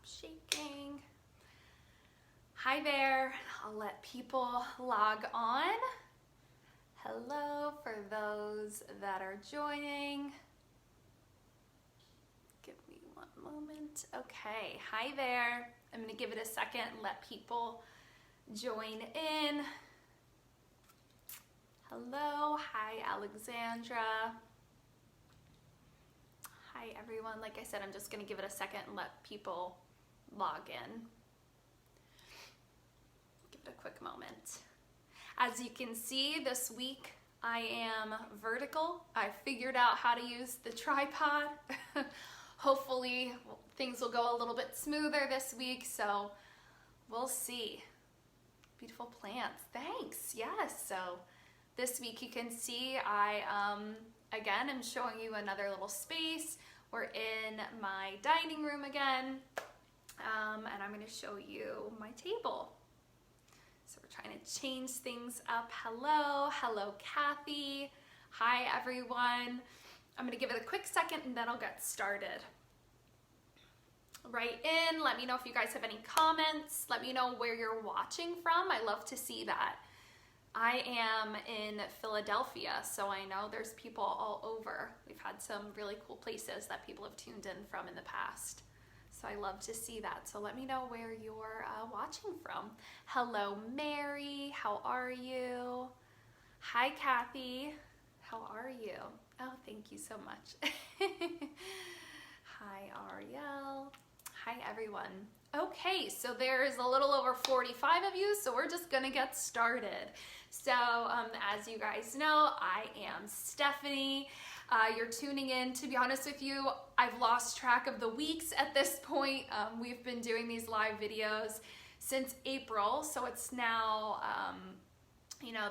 shaking. Hi there. I'll let people log on. Hello for those that are joining. Give me one moment. Okay, hi there. I'm gonna give it a second and let people join in. Hello, hi Alexandra. Hi everyone. Like I said, I'm just gonna give it a second and let people log in. Give it a quick moment. As you can see, this week I am vertical. I figured out how to use the tripod. Hopefully things will go a little bit smoother this week, so we'll see. Beautiful plants, thanks, yes. So this week you can see I, again, am showing you another little space. We're in my dining room again, and I'm gonna show you my table. So we're trying to change things up. Hello Kathy. Hi everyone. I'm gonna give it a quick second and then I'll get started. Write in, let me know if you guys have any comments. Let me know where you're watching from. I love to see that. I am in Philadelphia, so I know there's people all over. We've had some really cool places that people have tuned in from in the past. So I love to see that. So let me know where you're watching from. Hello, Mary. How are you? Hi, Kathy. How are you? Oh, thank you so much. Hi, Ariel. Hi, everyone. Okay, so there's a little over 45 of you, so we're just gonna get started. So as you guys know, I am Stephanie. You're tuning in. To be honest with you, I've lost track of the weeks at this point. We've been doing these live videos since April, so it's now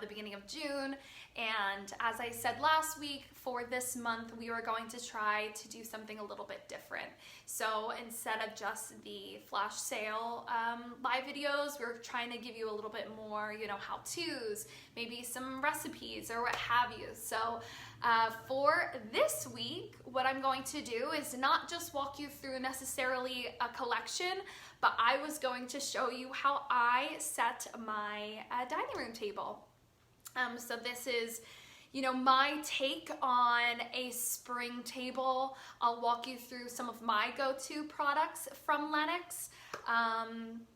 the beginning of June. And as I said last week, for this month we were going to try to do something a little bit different. So instead of just the flash sale live videos, we're trying to give you a little bit more, how-tos, maybe some recipes or what have you. So for this week, what I'm going to do is not just walk you through necessarily a collection, but I was going to show you how I set my dining room table. So this is, my take on a spring table. I'll walk you through some of my go-to products from Lenox. And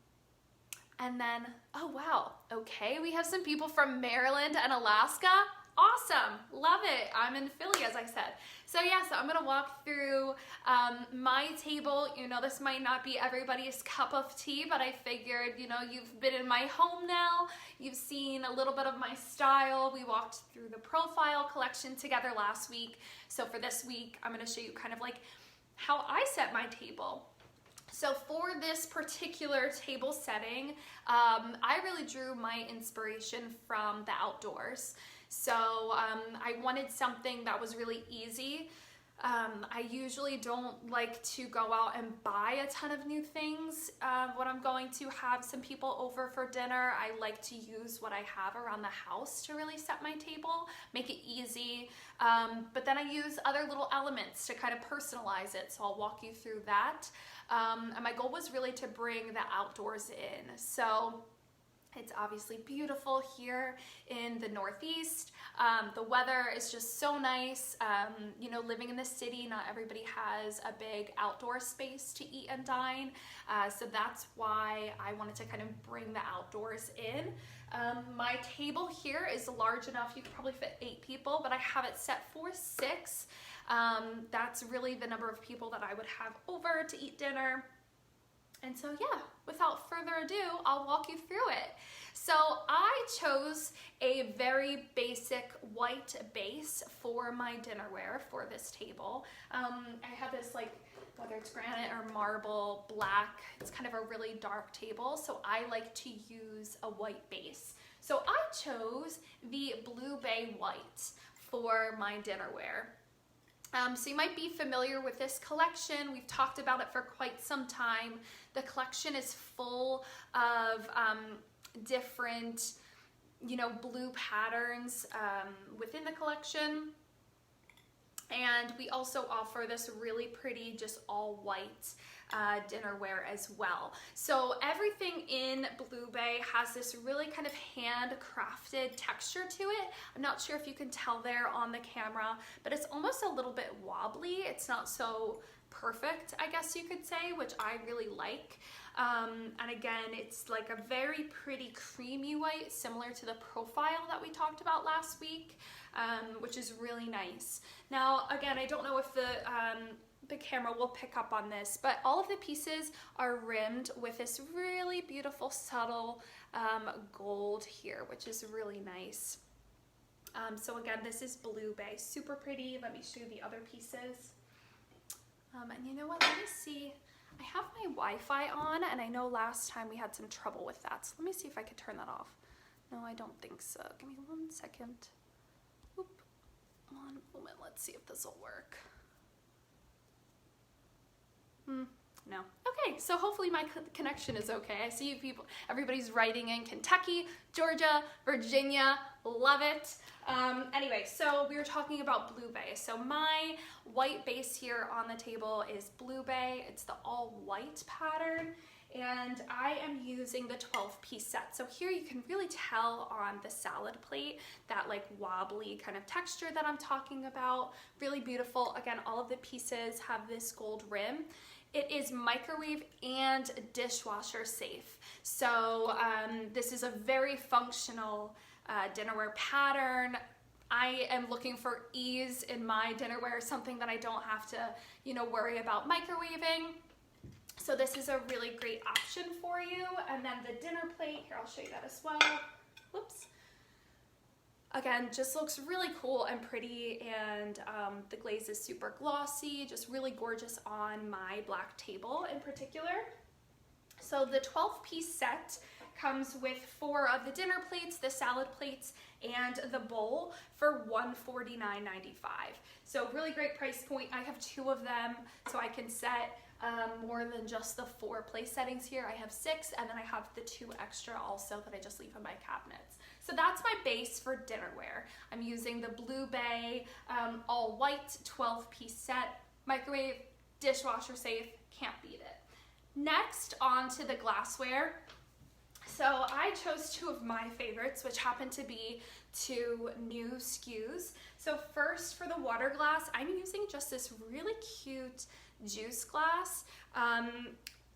then, oh wow, okay, we have some people from Maryland and Alaska. Awesome, love it. I'm in Philly, as I said. So yeah, so I'm gonna walk through my table. This might not be everybody's cup of tea, but I figured, you've been in my home now. You've seen a little bit of my style. We walked through the profile collection together last week. So for this week, I'm gonna show you kind of like how I set my table. So for this particular table setting, I really drew my inspiration from the outdoors. So I wanted something that was really easy. I usually don't like to go out and buy a ton of new things. When I'm going to have some people over for dinner, I like to use what I have around the house to really set my table, make it easy. But then I use other little elements to kind of personalize it. So I'll walk you through that. And my goal was really to bring the outdoors in. So it's obviously beautiful here in the Northeast. The weather is just so nice. Living in the city, not everybody has a big outdoor space to eat and dine. So that's why I wanted to kind of bring the outdoors in. My table here is large enough, you could probably fit 8 people, but I have it set for 6. That's really the number of people that I would have over to eat dinner. And so yeah, without further ado, I'll walk you through it. So I chose a very basic white base for my dinnerware for this table. I have this, like, whether it's granite or marble, black, it's kind of a really dark table, so I like to use a white base. So I chose the Blue Bay White for my dinnerware. So you might be familiar with this collection. We've talked about it for quite some time. The collection is full of different, blue patterns within the collection. And we also offer this really pretty, just all white dinnerware as well. So everything in Blue Bay has this really kind of handcrafted texture to it. I'm not sure if you can tell there on the camera, but it's almost a little bit wobbly. It's not so perfect, I guess you could say, which I really like. And again, it's like a very pretty creamy white, similar to the profile that we talked about last week, which is really nice. Now, again, I don't know if the camera will pick up on this, but all of the pieces are rimmed with this really beautiful, subtle gold here, which is really nice. So again, this is Blue Bay, super pretty. Let me show you the other pieces. And you know what, let me see. I have my Wi-Fi on, and I know last time we had some trouble with that. So let me see if I could turn that off. No, I don't think so. Give me 1 second. Oop. 1 moment. Let's see if this will work. No. Okay, so hopefully my connection is okay. I see you people, everybody's writing in Kentucky, Georgia, Virginia, love it. Anyway, so we were talking about Blue Bay. So my white base here on the table is Blue Bay. It's the all white pattern, and I am using the 12-piece set. So here you can really tell on the salad plate that like wobbly kind of texture that I'm talking about. Really beautiful. Again, all of the pieces have this gold rim. It is microwave and dishwasher safe. So this is a very functional dinnerware pattern. I am looking for ease in my dinnerware, something that I don't have to, you know, worry about microwaving. So this is a really great option for you. And then the dinner plate, here, I'll show you that as well. Whoops. Again, just looks really cool and pretty, and the glaze is super glossy, just really gorgeous on my black table in particular. So the 12-piece set comes with 4 of the dinner plates, the salad plates, and the bowl for $149.95. So really great price point. I have 2 of them, so I can set more than just the 4 place settings here. I have 6, and then I have the 2 extra also that I just leave in my cabinets. So that's my base for dinnerware. I'm using the Blue Bay all white 12-piece set, microwave, dishwasher safe, can't beat it. Next, on to the glassware. So I chose 2 of my favorites, which happen to be 2 new SKUs. So first, for the water glass, I'm using just this really cute juice glass.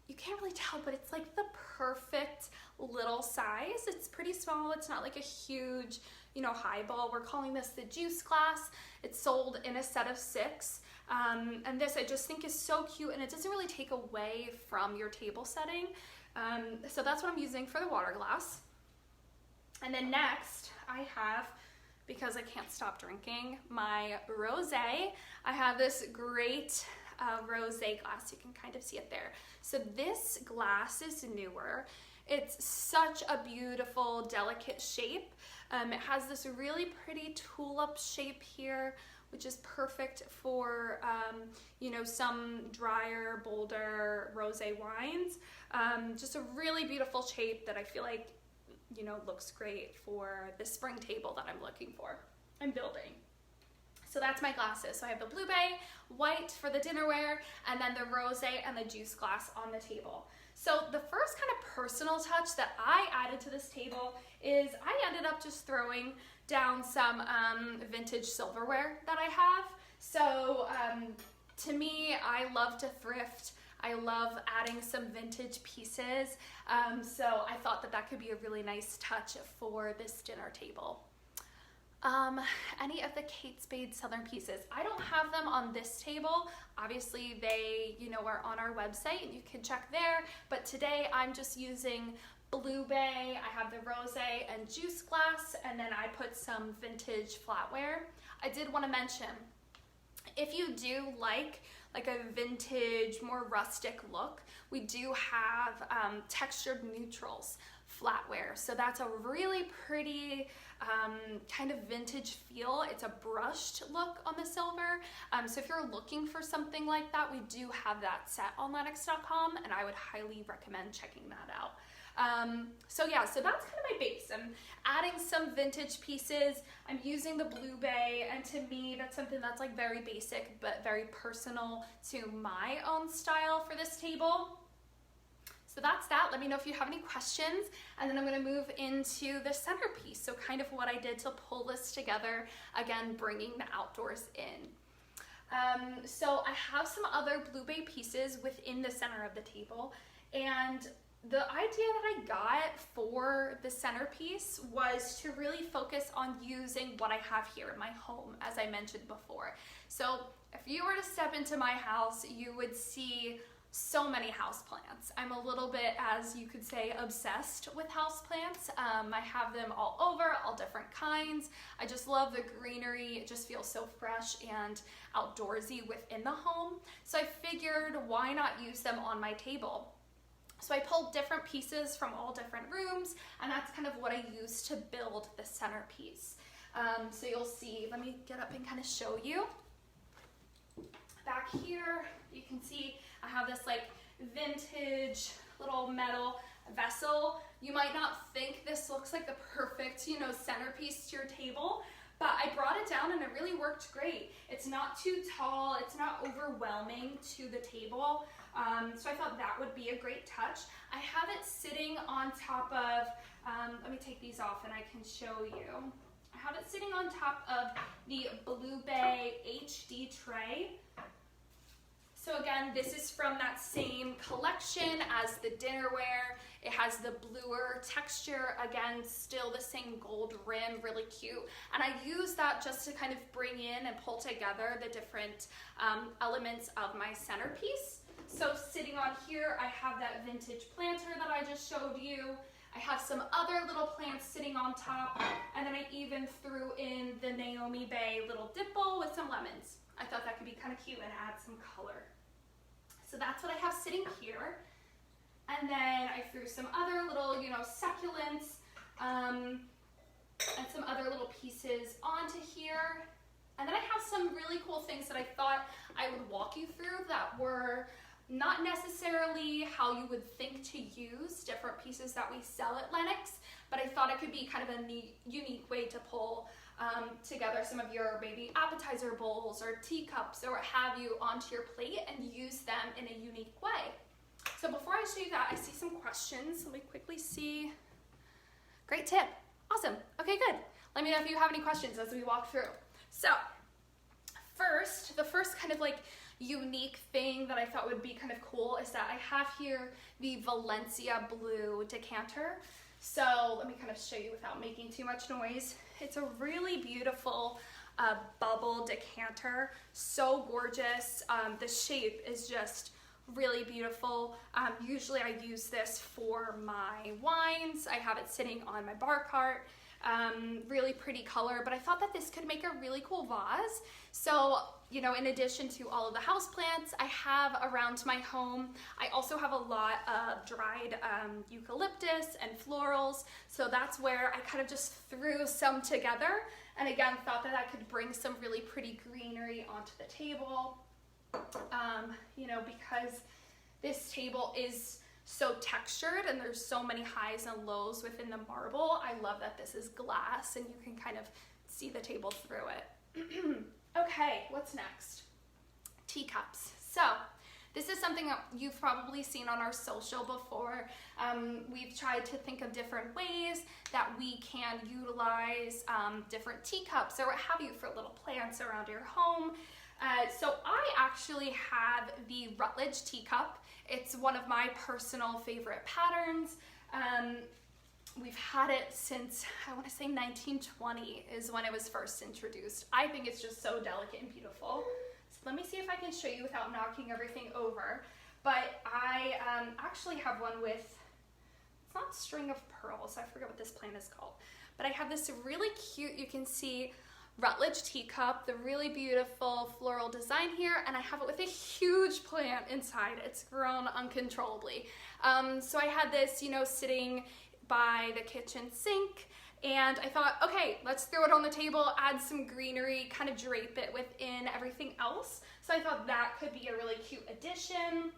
You can't really tell, but it's like the perfect little size. It's pretty small. It's not like a huge, you know, highball. We're calling this the juice glass. It's sold in a set of 6. And this I just think is so cute, and it doesn't really take away from your table setting. So that's what I'm using for the water glass. And then next I have, because I can't stop drinking, my rosé. I have this great rosé glass. You can kind of see it there. So this glass is newer. It's such a beautiful, delicate shape. It has this really pretty tulip shape here, which is perfect for, you know, some drier, bolder rosé wines. Just a really beautiful shape that I feel like, you know, looks great for the spring table that I'm building. So that's my glasses. So I have the Blue Bay, white for the dinnerware, and then the rosé and the juice glass on the table. So the first kind of personal touch that I added to this table is I ended up just throwing down some vintage silverware that I have. So to me, I love to thrift. I love adding some vintage pieces. So I thought that that could be a really nice touch for this dinner table. Any of the Kate Spade Southern pieces. I don't have them on this table. Obviously they, you know, are on our website and you can check there, but today I'm just using Blue Bay. I have the rosé and juice glass, and then I put some vintage flatware. I did want to mention, if you do like a vintage, more rustic look, we do have textured neutrals flatware. So that's a really pretty kind of vintage feel. It's a brushed look on the silver. So if you're looking for something like that, we do have that set on Lennox.com, and I would highly recommend checking that out. So yeah, so that's kind of my base. I'm adding some vintage pieces. I'm using the Blue Bay, and to me, that's something that's like very basic, but very personal to my own style for this table. So that's that. Let me know if you have any questions, and then I'm going to move into the centerpiece. So kind of what I did to pull this together, again, bringing the outdoors in. So I have some other Blue Bay pieces within the center of the table, and the idea that I got for the centerpiece was to really focus on using what I have here in my home, as I mentioned before. So if you were to step into my house, you would see so many houseplants. I'm a little bit, as you could say, obsessed with houseplants. I have them all over, all different kinds. I just love the greenery. It just feels so fresh and outdoorsy within the home. So I figured, why not use them on my table? So I pulled different pieces from all different rooms, and that's kind of what I used to build the centerpiece. So you'll see, let me get up and kind of show you. Back here, you can see I have this like vintage little metal vessel. You might not think this looks like the perfect, you know, centerpiece to your table, but I brought it down and it really worked great. It's not too tall, it's not overwhelming to the table. So I thought that would be a great touch. I have it sitting on top of, let me take these off and I can show you. I have it sitting on top of the Blue Bay HD tray. So again, this is from that same collection as the dinnerware. It has the bluer texture, again, still the same gold rim, really cute. And I use that just to kind of bring in and pull together the different elements of my centerpiece. So sitting on here, I have that vintage planter that I just showed you. I have some other little plants sitting on top, and then I even threw in the Naomi Bay little dip bowl with some lemons. I thought that could be kind of cute and add some color. So that's what I have sitting here. And then I threw some other little, you know, succulents and some other little pieces onto here. And then I have some really cool things that I thought I would walk you through that were not necessarily how you would think to use different pieces that we sell at Lenox, but I thought it could be kind of a neat, unique way to pull together some of your maybe appetizer bowls or teacups or what have you onto your plate and use them in a unique way. So before I show you that, I see some questions. Let me quickly see. Great tip. Awesome. Okay, good. Let me know if you have any questions as we walk through. So first, the first kind of like unique thing that I thought would be kind of cool is that I have here the Valencia Blue decanter. So let me kind of show you without making too much noise. It's a really beautiful bubble decanter, so gorgeous. The shape is just really beautiful. Usually I use this for my wines. I have it sitting on my bar cart. Really pretty color, but I thought that this could make a really cool vase. So, you know, in addition to all of the houseplants I have around my home, I also have a lot of dried eucalyptus and florals. So that's where I kind of just threw some together. And again, thought that I could bring some really pretty greenery onto the table. You know, because this table is so textured and there's so many highs and lows within the marble. I love that this is glass and you can kind of see the table through it. Okay, what's next? Teacups. So this is something that you've probably seen on our social before. We've tried to think of different ways that we can utilize different teacups or what have you for little plants around your home. So I actually have the Rutledge teacup. It's one of my personal favorite patterns. We've had it since, I want to say 1920 is when it was first introduced. I think it's just so delicate and beautiful. So let me see if I can show you without knocking everything over. But I actually have one with, it's not string of pearls, I forget what this plant is called. But I have this really cute, you can see, Rutledge teacup, the really beautiful floral design here, and I have it with a huge plant inside. It's grown uncontrollably. So I had this, you know, sitting by the kitchen sink, and I thought, okay, let's throw it on the table, add some greenery, kind of drape it within everything else. So I thought that could be a really cute addition.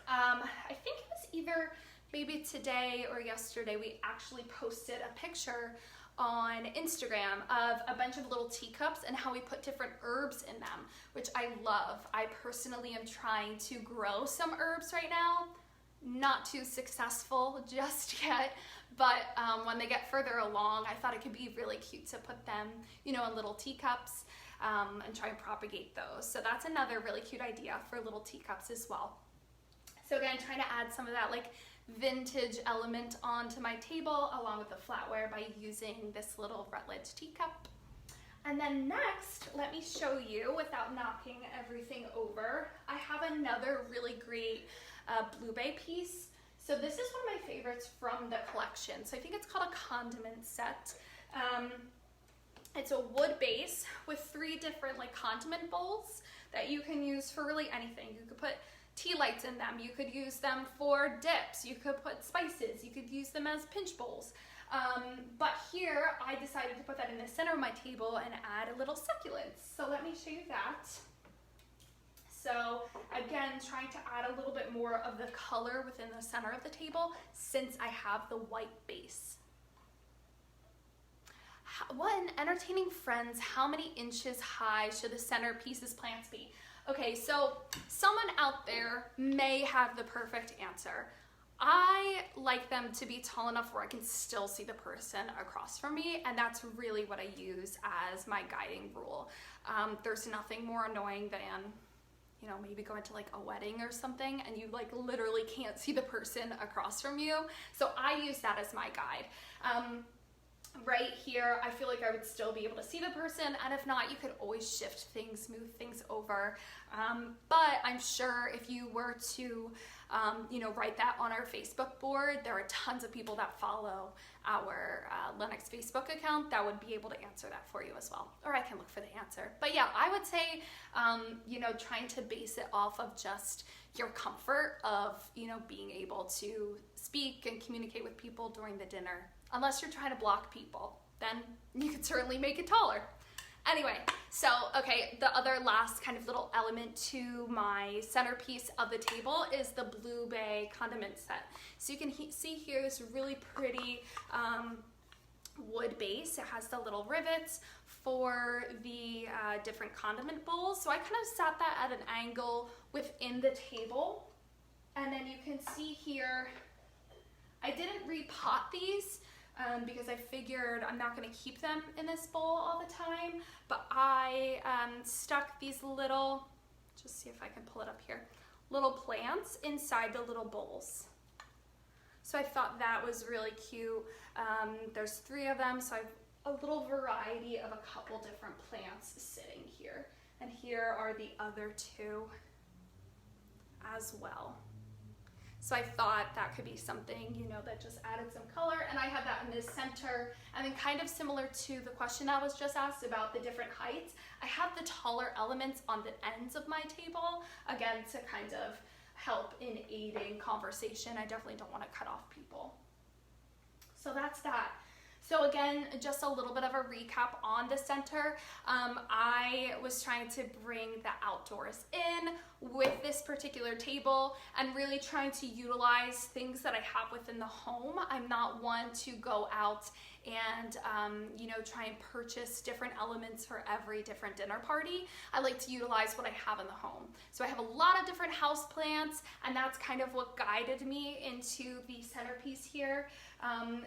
I think it was either maybe today or yesterday, we actually posted a picture on Instagram of a bunch of little teacups and how we put different herbs in them, which I love. I personally am trying to grow some herbs right now. Not too successful just yet, but when they get further along, I thought it could be really cute to put them, you know, in little teacups and try and propagate those. So that's another really cute idea for little teacups as well. So again, trying to add some of that like vintage element onto my table along with the flatware by using this little Rutledge teacup. And then next, let me show you, without knocking everything over, I have another really great Blue Bay piece. So this is one of my favorites from the collection. So I think it's called a condiment set. It's a wood base with 3 different like condiment bowls that you can use for really anything. You could put tea lights in them, you could use them for dips, you could put spices, you could use them as pinch bowls. But here I decided to put that in the center of my table and add a little succulents. So let me show you that. So again, trying to add a little bit more of the color within the center of the table since I have the white base. When entertaining friends, how many inches high should the centerpiece's plants be? Okay, so someone out there may have the perfect answer. I like them to be tall enough where I can still see the person across from me, and that's really what I use as my guiding rule. There's nothing more annoying than, you know, maybe going to like a wedding or something and you like literally can't see the person across from you. So I use that as my guide. Right here, I feel like I would still be able to see the person, and if not, you could always shift things, move things over. But I'm sure if you were to, you know, write that on our Facebook board, there are tons of people that follow our Lennox Facebook account that would be able to answer that for you as well. Or I can look for the answer. But yeah, I would say, you know, trying to base it off of just your comfort of, you know, being able to speak and communicate with people during the dinner. Unless you're trying to block people, then you could certainly make it taller. Anyway, so, okay, the other last kind of little element to my centerpiece of the table is the Blue Bay condiment set. So you can see here this really pretty wood base. It has the little rivets for the different condiment bowls. So I kind of sat that at an angle within the table. And then you can see here, I didn't repot these because I figured I'm not going to keep them in this bowl all the time, but I stuck these little, just see if I can pull it up here, little plants inside the little bowls. So I thought that was really cute. There's 3 of them, so I have a little variety of a couple different plants sitting here. And here are the other 2 as well. So I thought that could be something, you know, that just added some color, and I have that in the center. And then kind of similar to the question I was just asked about the different heights, I have the taller elements on the ends of my table, again, to kind of help in aiding conversation. I definitely don't want to cut off people. So that's that. So again, just a little bit of a recap on the center. I was trying to bring the outdoors in with this particular table and really trying to utilize things that I have within the home. I'm not one to go out and you know, try and purchase different elements for every different dinner party. I like to utilize what I have in the home. So I have a lot of different house plants, and that's kind of what guided me into the centerpiece here.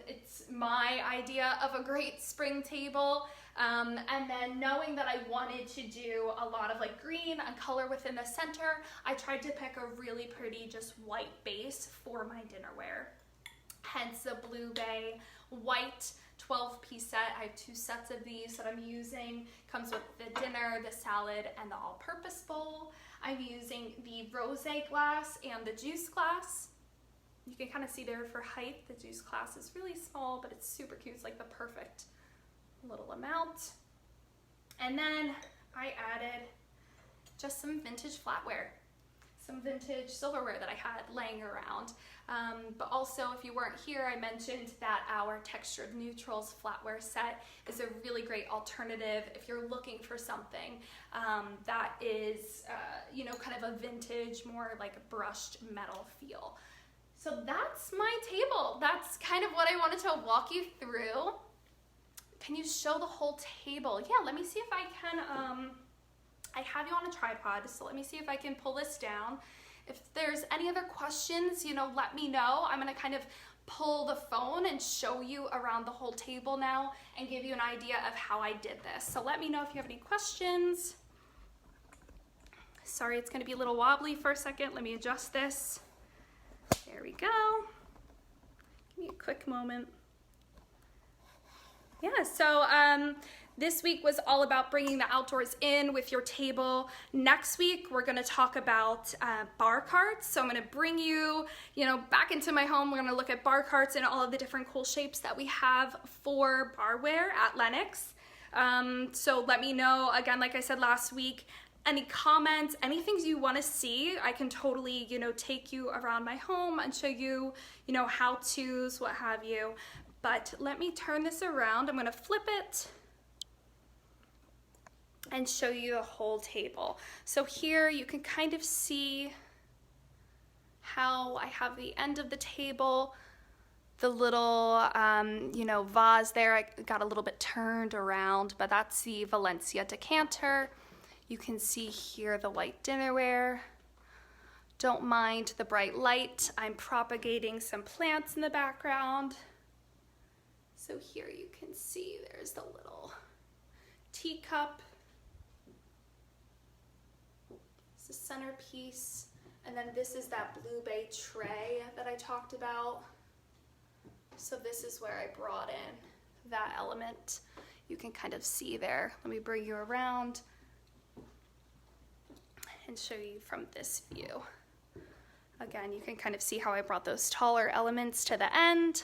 It's my idea of a great spring table, and then knowing that I wanted to do a lot of like green and color within the center, I tried to pick a really pretty just white base for my dinnerware. Hence the Blue Bay white 12-piece set. I have 2 sets of these that I'm using. Comes with the dinner, the salad, and the all-purpose bowl. I'm using the rosé glass and the juice glass. You can kind of see there for height, the juice glass is really small, but it's super cute. It's like the perfect little amount. And then I added just some vintage flatware, some vintage silverware that I had laying around. But also, if you weren't here, I mentioned that our Textured Neutrals flatware set is a really great alternative if you're looking for something that is, you know, kind of a vintage, more like brushed metal feel. So that's my table. That's kind of what I wanted to walk you through. Can you show the whole table? Yeah, let me see if I can, I have you on a tripod, so let me see if I can pull this down. If there's any other questions, let me know. I'm gonna kind of pull the phone and show you around the whole table now and give you an idea of how I did this. So let me know if you have any questions. Sorry, it's gonna be a little wobbly for a second. Let me adjust this. There we go. Give me a quick moment. Yeah, so this week was all about bringing the outdoors in with your table. Next week, we're gonna talk about bar carts. So I'm gonna bring you, back into my home. We're gonna look at bar carts and all of the different cool shapes that we have for barware at Lenox. So let me know, again, like I said last week, any comments, any things you wanna see. I can totally, take you around my home and show you, how-tos, what have you. But let me turn this around. I'm gonna flip it and show you the whole table. So here you can kind of see how I have the end of the table, the little, vase there. I got a little bit turned around, but that's the Valencia decanter. You can see here the white dinnerware. Don't mind the bright light. I'm propagating some plants in the background. So here you can see there's the little teacup. It's the centerpiece. And then this is that Blue Bay tray that I talked about. So this is where I brought in that element. You can kind of see there. Let me bring you around and show you from this view. Again, you can kind of see how I brought those taller elements to the end.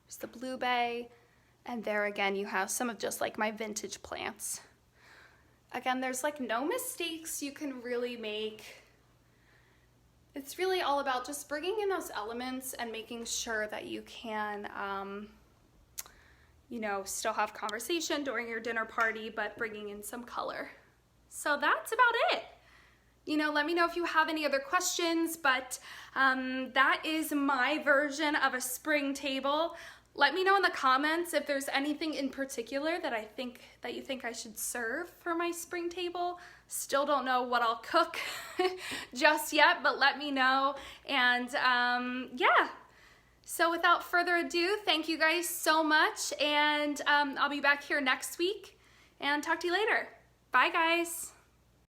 There's the Blue Bay, and there again you have some of just like my vintage plants. Again, there's like no mistakes you can really make. It's really all about just bringing in those elements and making sure that you can, still have conversation during your dinner party, but bringing in some color. So that's about it. Let me know if you have any other questions, but that is my version of a spring table. Let me know in the comments if there's anything in particular that you think I should serve for my spring table. Still don't know what I'll cook just yet, but let me know. And yeah, so without further ado, thank you guys so much, and I'll be back here next week and talk to you later. Bye guys.